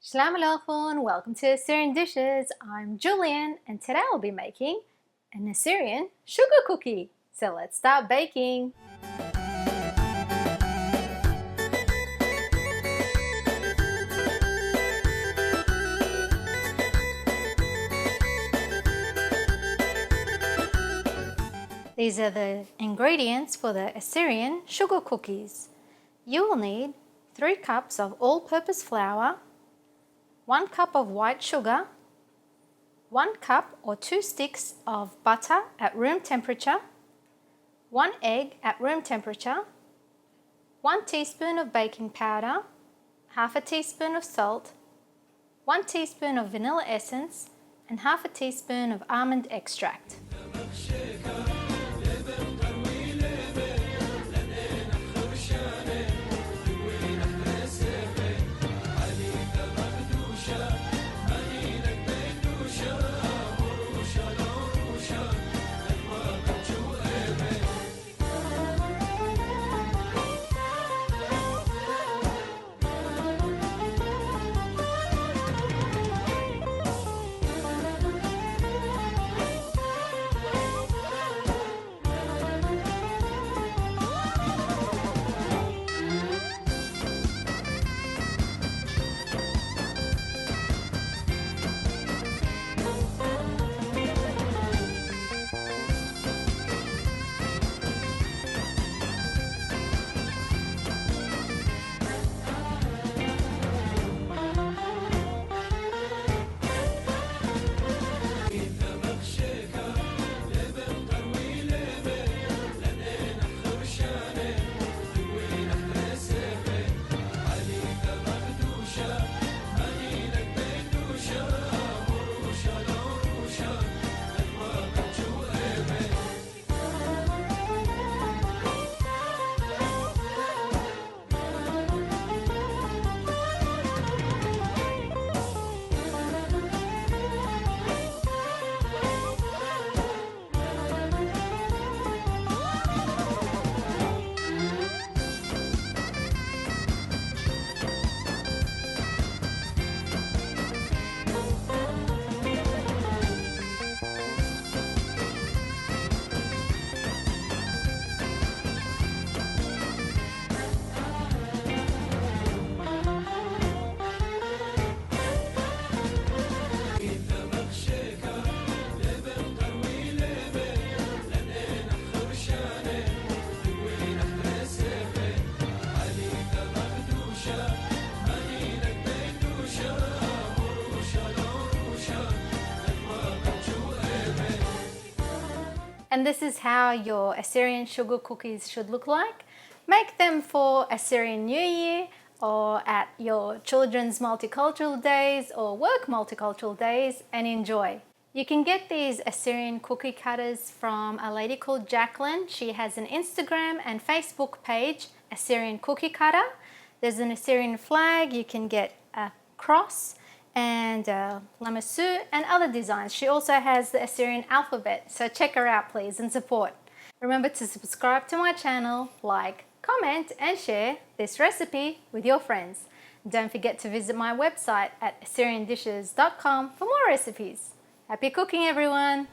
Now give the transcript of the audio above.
Shalom Aleichem, welcome to Assyrian Dishes. I'm Julian and today I'll be making an Assyrian sugar cookie. So let's start baking. These are the ingredients for the Assyrian sugar cookies. You will need 3 cups of all-purpose flour, 1 cup of white sugar, 1 cup or 2 sticks of butter at room temperature, 1 egg at room temperature, 1 teaspoon of baking powder, half a teaspoon of salt, 1 teaspoon of vanilla essence, and half a teaspoon of almond extract. And this is how your Assyrian sugar cookies should look like. Make them for Assyrian New Year or at your children's multicultural days or work multicultural days and enjoy. You can get these Assyrian cookie cutters from a lady called Jacqueline. She has an Instagram and Facebook page, Assyrian Cookie Cutter. There's an Assyrian flag. You can get a cross and lamassu and other designs. She also has the Assyrian alphabet, so check her out please and support. Remember to subscribe to my channel, like, comment and share this recipe with your friends. Don't forget to visit my website at assyriandishes.com for more recipes. Happy cooking everyone!